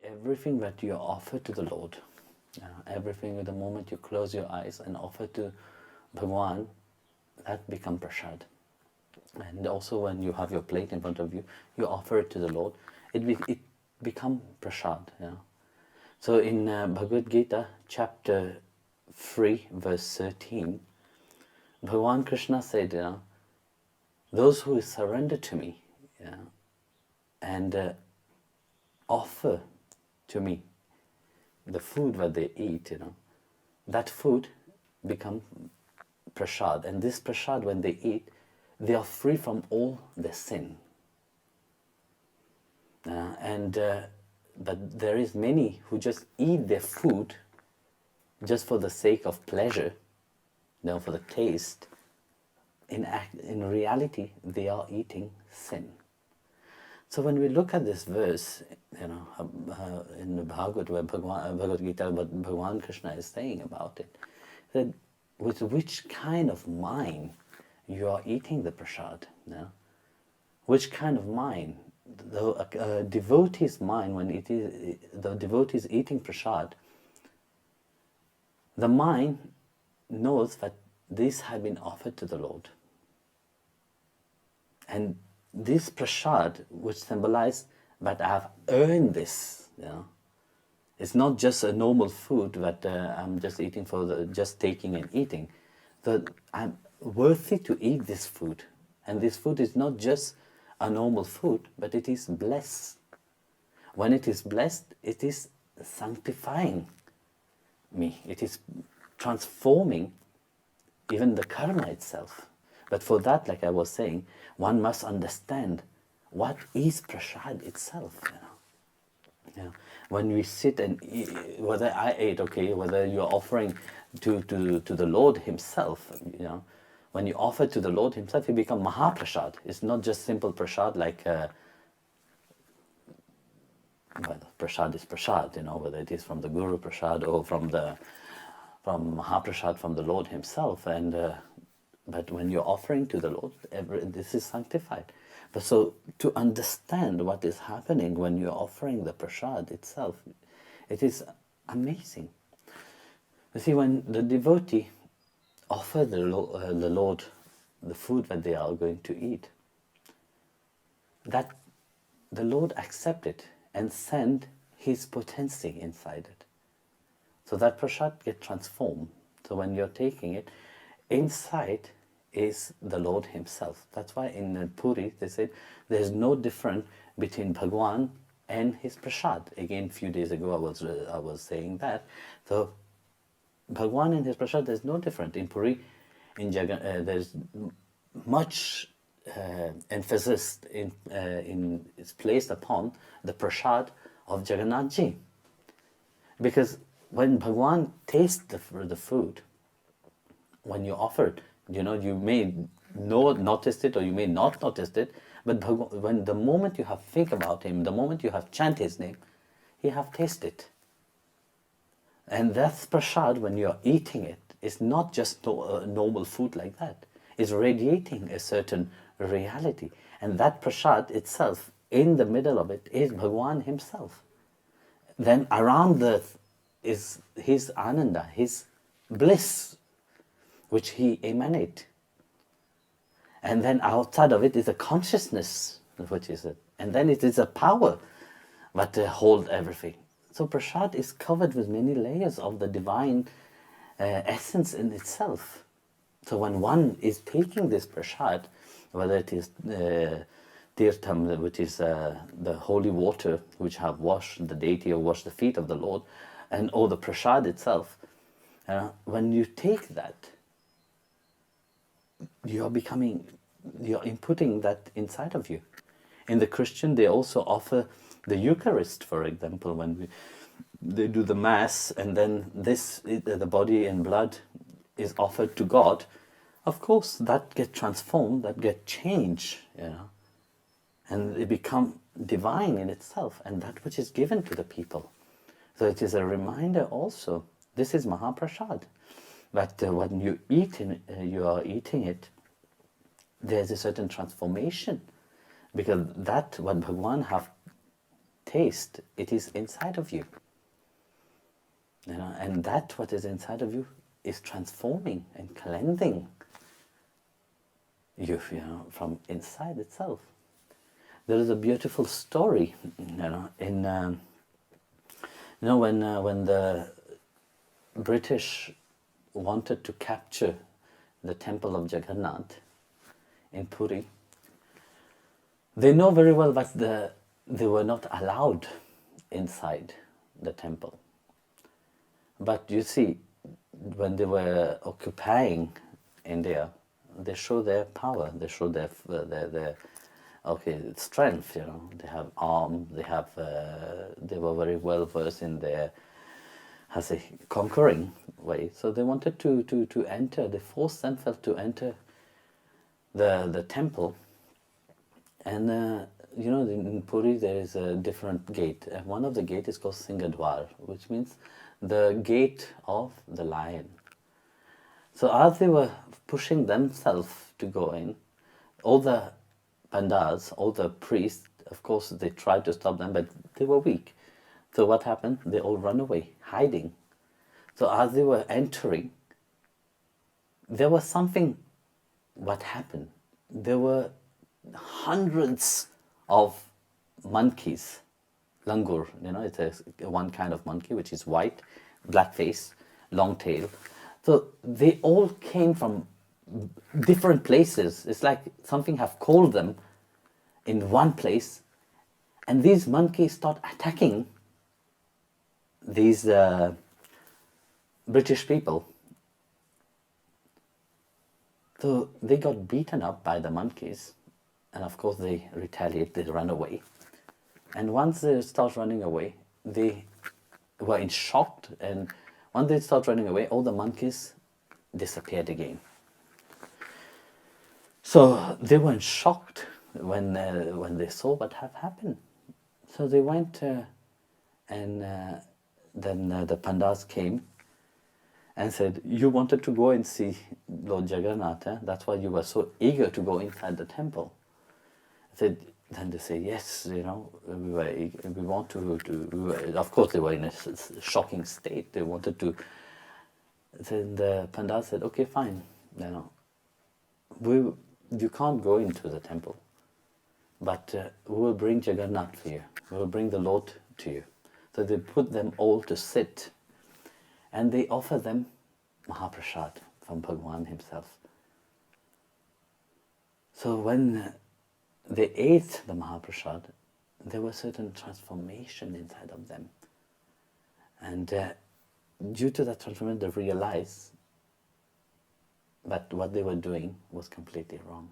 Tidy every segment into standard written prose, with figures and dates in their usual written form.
everything that you offer to the Lord, everything, the moment you close your eyes and offer to Bhagwan, that becomes prasad. And also when you have your plate in front of you, you offer it to the Lord, it becomes prasad. So in Bhagavad Gita, chapter 3, verse 13, Bhagwan Krishna said, those who surrender to me and offer to me the food that they eat, that food becomes prasad. And this prasad, when they eat, they are free from all their sin. But there is many who just eat their food just for the sake of pleasure, for the taste. In reality, they are eating sin. So when we look at this verse, in the Bhagavad Gita, what Bhagwan Krishna is saying about it, that with which kind of mind you are eating the prasad, which kind of mind, the devotee's mind, when the devotee is eating prasad, the mind knows that this has been offered to the Lord. And this prasad, which symbolizes that I have earned this, it's not just a normal food that I'm just eating for just taking and eating. That I'm worthy to eat this food. And this food is not just a normal food, but it is blessed. When it is blessed, it is sanctifying me. It is transforming even the karma itself. But for that, like I was saying, one must understand what is prasad itself. When we sit and eat, whether I ate, whether you're offering to the Lord Himself, when you offer to the Lord Himself, it becomes Maha-prasad. It's not just simple prasad like, prasad is prasad, whether it is from the Guru prasad or from Maha-prasad from the Lord Himself. But when you're offering to the Lord, this is sanctified. But so to understand what is happening when you're offering the prasad itself, it is amazing. You see, when the devotee offer the Lord the food that they are going to eat, that the Lord accept it and send His potency inside it. So that prasad gets transformed. So when you're taking it, inside is the Lord Himself. That's why in Puri they said there's no difference between Bhagwan and his prasad. Again, a few days ago I was saying that. So Bhagwan and his prasad, there's no difference. In Puri, there's much emphasis is placed upon the prasad of Jagannath Ji. Because when Bhagwan tastes the food, when you offer it, you may notice it or you may not notice it, but when the moment you have think about Him, the moment you have chant His name, He have tasted. And that's prasad, when you are eating it, it's not just normal food like that. It's radiating a certain reality. And that prasad itself, in the middle of it, is Bhagwan Himself. Then around is His ananda, His bliss, which He emanates. And then outside of it is a consciousness, which is it. And then it is a power that holds everything. So prasad is covered with many layers of the divine essence in itself. So when one is taking this prasad, whether it is tirtham, which is the holy water which have washed the deity or washed the feet of the Lord, or the prasad itself, when you take that, you're inputting that inside of you. In the Christian, they also offer the Eucharist, for example, when they do the Mass, and then the body and blood is offered to God. Of course, that gets transformed, that gets changed, and it becomes divine in itself, and that which is given to the people. So it is a reminder also, this is Maha-prasad, that when you you are eating it, there's a certain transformation, because that what Bhagwan have taste, it is inside of you. And that what is inside of you is transforming and cleansing you, from inside itself. There is a beautiful story, in when the British wanted to capture the temple of Jagannath in Puri. They know very well that they were not allowed inside the temple. But you see, when they were occupying India, they show their power, they show their strength. They have arms, they were very well versed in their conquering way. So they wanted to enter. They forced themselves to enter the temple. And in Puri there is a different gate. And one of the gate is called Singadwar, which means the gate of the lion. So as they were pushing themselves to go in, all the pandas, all the priests, of course they tried to stop them, but they were weak. So what happened? They all ran away, hiding. So as they were entering, there was something, what happened? There were hundreds of monkeys, langur, it's one kind of monkey which is white, black face, long tail. So they all came from different places. It's like something have called them in one place, and these monkeys start attacking these British people. So they got beaten up by the monkeys, and of course they retaliate, they run away. And once they start running away, they were in shock, and once they start running away, all the monkeys disappeared again. So they were shocked when they saw what had happened. So they went and then the pandas came and said, "You wanted to go and see Lord Jagannath, that's why you were so eager to go inside the temple." Then they say, "Yes, we want to." Of course, they were in a shocking state. They wanted to. Then the pandas said, "Okay, fine. You can't go into the temple, but we will bring Jagannath for you. We will bring the Lord to you." So they put them all to sit, and they offer them Maha-prasad from Bhagwan himself. So when they ate the Maha-prasad, there was certain transformation inside of them. And due to that transformation, they realized that what they were doing was completely wrong,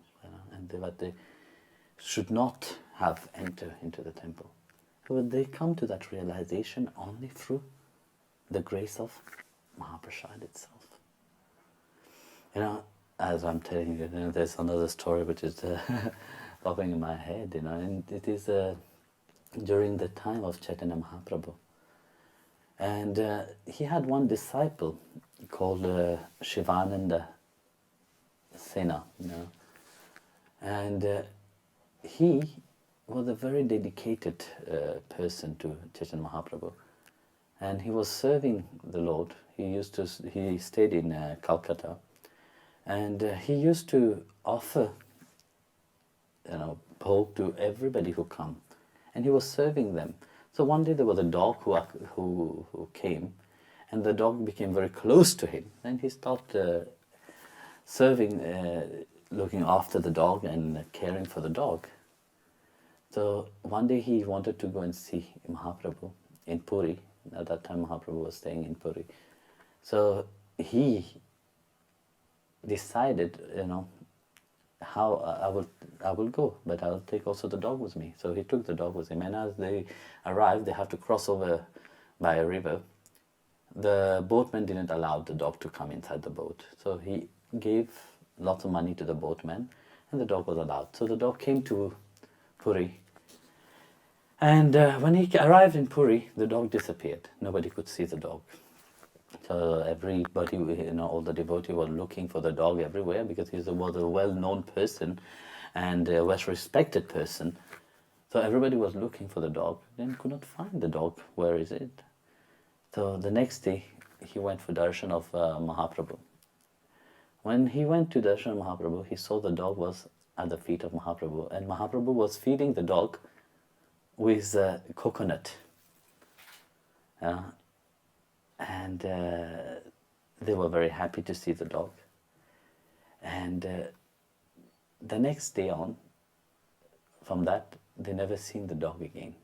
and that they should not have entered into the temple. So they come to that realization only through the grace of Maha-prasad itself. As I'm telling you, there's another story which is popping in my head, and it is during the time of Chaitanya Mahaprabhu. And he had one disciple called Shivananda Sena, and he was a very dedicated person to Chaitanya Mahaprabhu, and he was serving the Lord. He stayed in Calcutta, and he used to offer bhog to everybody who come, and he was serving them. So one day there was a dog who came, and the dog became very close to him, and he started serving, looking after the dog and caring for the dog. So one day he wanted to go and see Mahaprabhu in Puri. At that time Mahaprabhu was staying in Puri. So he decided, how I will go, but I'll take also the dog with me. So he took the dog with him, and as they arrived, they have to cross over by a river. The boatman didn't allow the dog to come inside the boat, so he gave lots of money to the boatman, and the dog was allowed. So the dog came to Puri, and when he arrived in Puri, the dog disappeared. Nobody could see the dog. So everybody, all the devotees were looking for the dog everywhere, because he was a well-known person and a well-respected person. So everybody was looking for the dog, then could not find the dog. Where is it? So the next day, he went for darshan of Mahaprabhu. When he went to darshan of Mahaprabhu, he saw the dog was at the feet of Mahaprabhu, and Mahaprabhu was feeding the dog with coconut. And they were very happy to see the dog. And the next day on, from that, they never seen the dog again.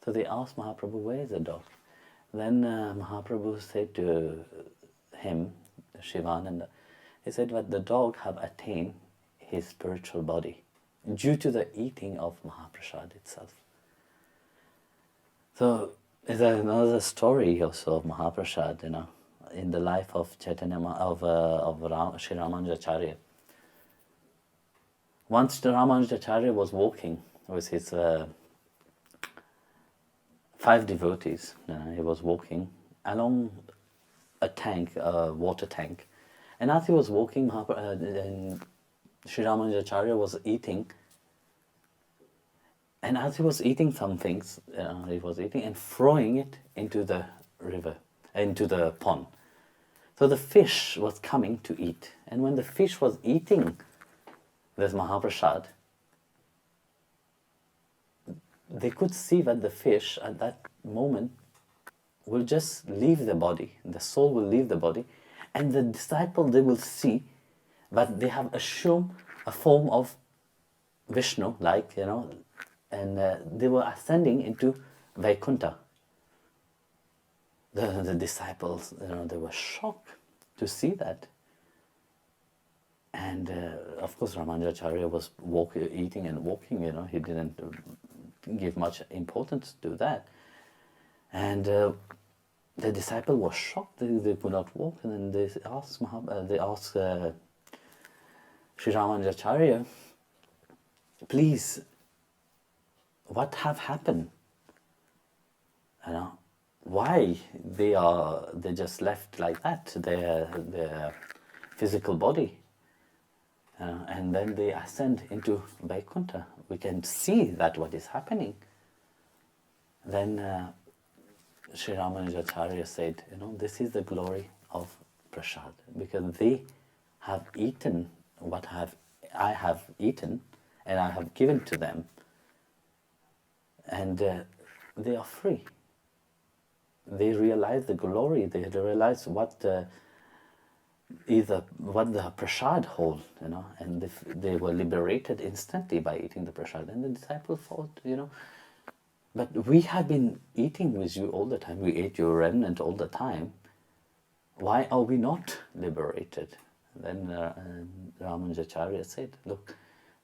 So they asked Mahaprabhu, where is the dog? Then Mahaprabhu said to him, Shivananda, he said that the dog have attained his spiritual body due to the eating of Maha-prasad itself. So there's another story also of Maha-prasad, in the life of Chaitanya, Sri Ramanujacharya. Once the Ramanujacharya was walking with his 5 devotees. He was walking along a tank, a water tank. And as he was walking, Sri Ramanujacharya was eating. And as he was eating some things, he was eating and throwing it into the river, into the pond. So the fish was coming to eat. And when the fish was eating this Maha-prasad, they could see that the fish at that moment will just leave the body. The soul will leave the body. And the disciple, they will see that they have assumed a form of Vishnu, and they were ascending into Vaikuntha. The disciples, they were shocked to see that. And of course, Ramanujacharya was eating and walking, he didn't give much importance to that. And the disciple was shocked, they could not walk, and then they asked Sri Ramanujacharya, please, what have happened? Why they just left like that, their physical body, and then they ascend into Vaikuntha. We can see that what is happening. Then Sri Ramanujacharya said, this is the glory of prasad, because they have eaten what I have eaten, and I have given to them, and they are free. They realize the glory. They realize what the prasad holds, and they were liberated instantly by eating the prasad. And the disciple thought, but we have been eating with you all the time. We ate your remnant all the time. Why are we not liberated? Then Ramanujacharya said, look,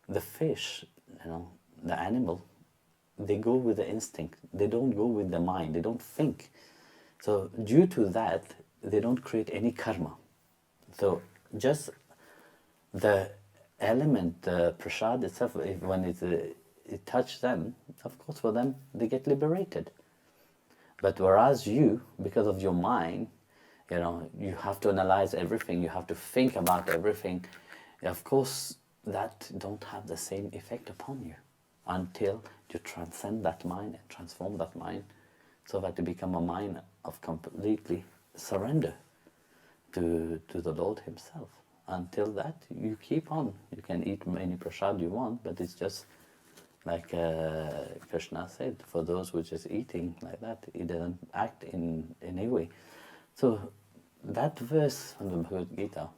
the fish, the animal, they go with the instinct. They don't go with the mind. They don't think. So due to that, they don't create any karma. So just the element, the prasad itself, when it touches them, of course for them, they get liberated. But whereas you, because of your mind, you have to analyze everything, you have to think about everything. Of course, that don't have the same effect upon you until you transcend that mind and transform that mind so that you become a mind of completely surrender to the Lord Himself. Until that, you keep on. You can eat any prasad you want, but it's just like Krishna said, for those who are just eating like that, it doesn't act in any way. So that verse from the Bhagavad Gita,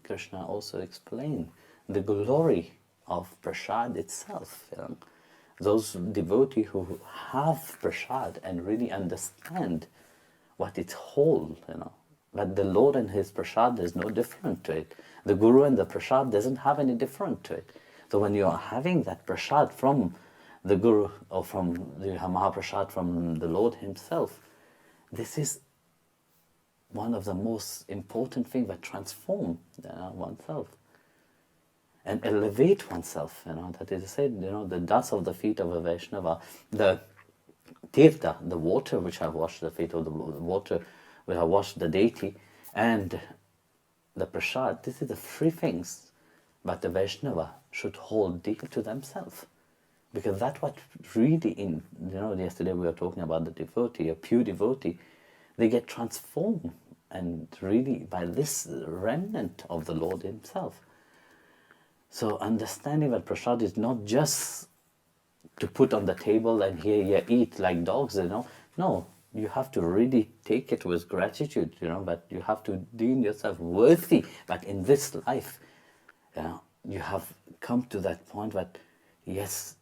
Krishna also explained the glory of prasad itself. Those devotees who have prasad and really understand what it holds, that the Lord and His prasad, there's no different to it. The Guru and the prasad doesn't have any different to it. So when you are having that prasad from the Guru or from the Maha-prasad from the Lord Himself, this is one of the most important things that transform oneself and elevate oneself. That is said, the dust of the feet of a Vaishnava, the tirtha, the water which have washed the feet, of the water which have washed the deity, and the prasad, this is the three things that the Vaishnava should hold dear to themselves. Because that's what really, yesterday we were talking about the devotee, a pure devotee, they get transformed, and really by this remnant of the Lord himself. So understanding that prasad is not just to put on the table and here you eat like dogs, No, you have to really take it with gratitude, but you have to deem yourself worthy that in this life, you have come to that point that, yes,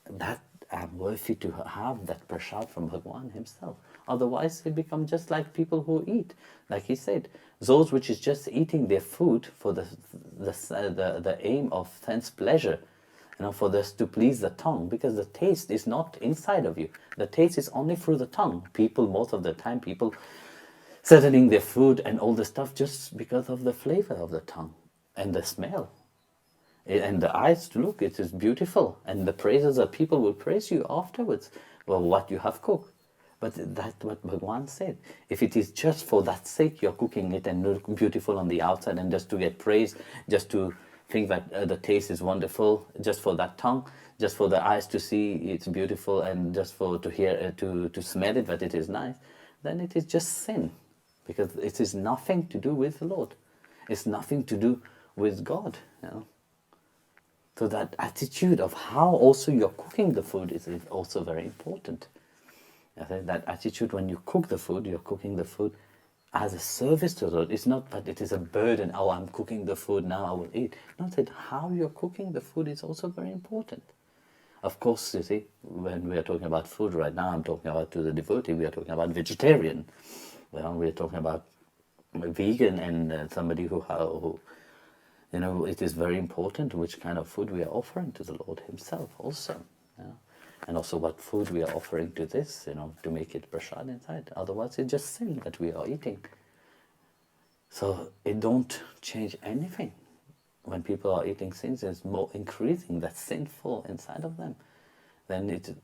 that I'm worthy to have that prasad from Bhagwan himself. Otherwise, they become just like people who eat. Like he said, those which is just eating their food for the aim of sense pleasure, for this to please the tongue, because the taste is not inside of you. The taste is only through the tongue. People, most of the time, people settling their food and all the stuff just because of the flavor of the tongue and the smell. And the eyes to look, it is beautiful. And the praises of people will praise you afterwards for what you have cooked. But that's what Bhagwan said. If it is just for that sake you're cooking it and look beautiful on the outside and just to get praise, just to think that the taste is wonderful, just for that tongue, just for the eyes to see it's beautiful, and just for to hear, to smell it that it is nice, then it is just sin. Because it is nothing to do with the Lord. It's nothing to do with God, So that attitude of how also you're cooking the food is also very important. That attitude when you cook the food, you're cooking the food as a service to the Lord. It's not that it is a burden, I'm cooking the food, now I will eat. Not that how you're cooking the food is also very important. Of course, you see, when we are talking about food right now, I'm talking about to the devotee, we are talking about vegetarian. We're talking about vegan and somebody who it is very important which kind of food we are offering to the Lord himself also. And also what food we are offering to this, to make it prasad inside. Otherwise it's just sin that we are eating. So it don't change anything. When people are eating sins, it's more increasing that sinful inside of them. Then it,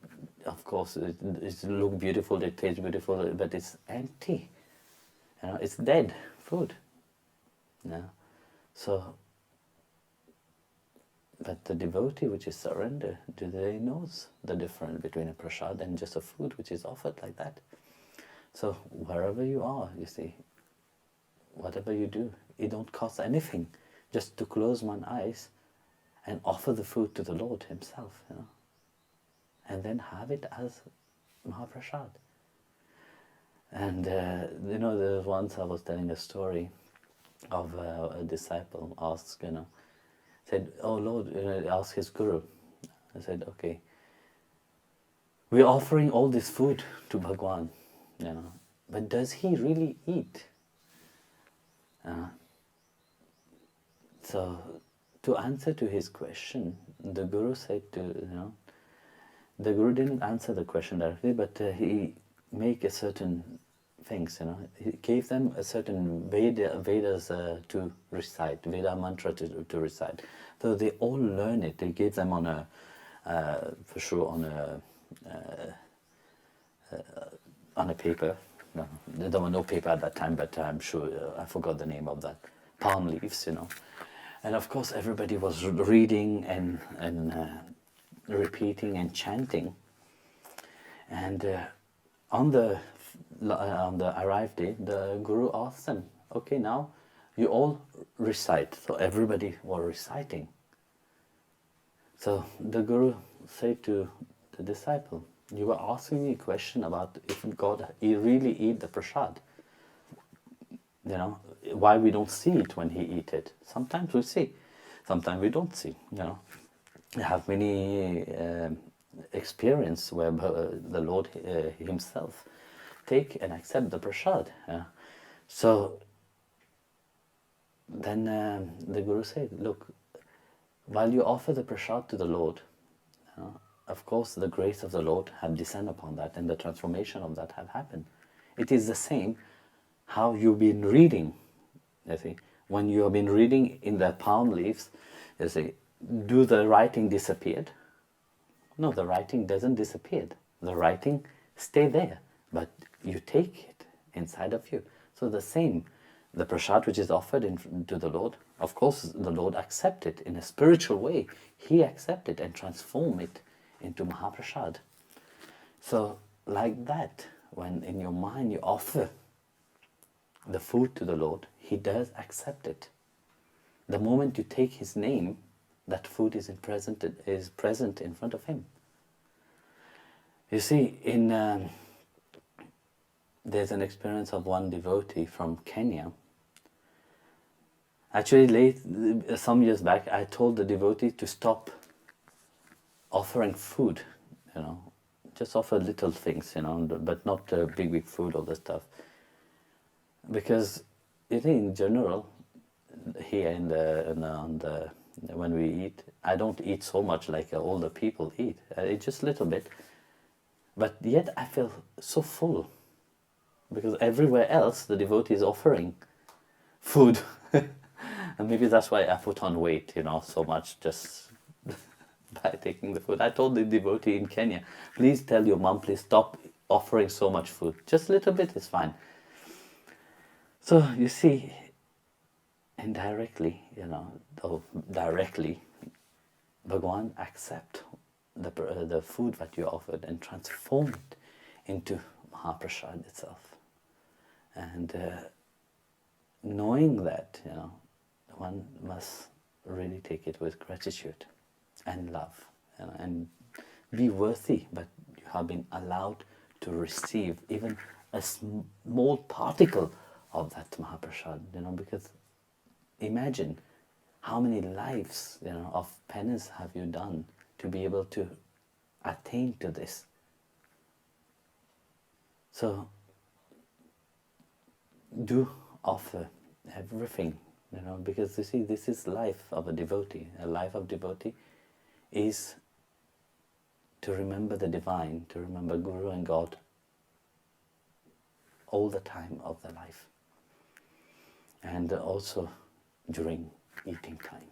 of course, it looks beautiful, it tastes beautiful, but it's empty. It's dead food. So, but the devotee which is surrender, they knows the difference between a prasad and just a food which is offered like that. So wherever you are, you see, whatever you do, it don't cost anything. Just to close one's eyes and offer the food to the Lord himself, and then have it as Maha-prasad. And there was once I was telling a story of a disciple asked, said, "Oh Lord," asked his guru. I said, "Okay, we're offering all this food to Bhagwan, but does he really eat?" So, to answer to his question, the guru said the guru didn't answer the question directly, but he make a certain things, he gave them a certain Vedas to recite, Veda mantra to recite. So they all learn it. They gave them on for sure on a paper. No, there was no paper at that time, but I'm sure I forgot the name of that. Palm leaves, And of course, everybody was reading and repeating and chanting. And on the arrived day, the guru asked them, "Okay, now you all recite." So everybody was reciting. So the guru said to the disciple, "You were asking me a question about if God really eat the prasad. Why we don't see it when he eat it. Sometimes we see, sometimes we don't see. I have many experience where the Lord himself take and accept the prasad. So then the guru said, "Look, while you offer the prasad to the Lord, of course the grace of the Lord have descended upon that, and the transformation of that have happened. It is the same how you've been reading. You see, when you have been reading in the palm leaves, you see, do the writing disappeared? No, the writing doesn't disappear. The writing stay there, but you take it inside of you. So the same, the prasad which is offered to the Lord, of course the Lord accepts it in a spiritual way. He accepts it and transforms it into Maha-prasad. So like that, when in your mind you offer the food to the Lord, He does accept it. The moment you take His name, that food is present in front of Him. You see, there's an experience of one devotee from Kenya. Actually, some years back, I told the devotee to stop offering food, just offer little things, but not big food, all the stuff. Because in general, here when we eat, I don't eat so much like older people eat. I eat just a little bit, but yet I feel so full, because everywhere else the devotee is offering food. And maybe that's why I put on weight, so much just by taking the food. I told the devotee in Kenya, please tell your mom, please stop offering so much food. Just a little bit is fine. So you see, indirectly, or directly, Bhagwan accept the food that you offered and transform it into Maha-prasad itself. And knowing that, one must really take it with gratitude and love, and be worthy, but you have been allowed to receive even a small particle of that Maha-prasad, because imagine how many lives, of penance have you done to be able to attain to this. So do offer everything, because you see, this is life of a devotee. A life of devotee is to remember the divine, to remember Guru and God all the time of the life, and also during eating time.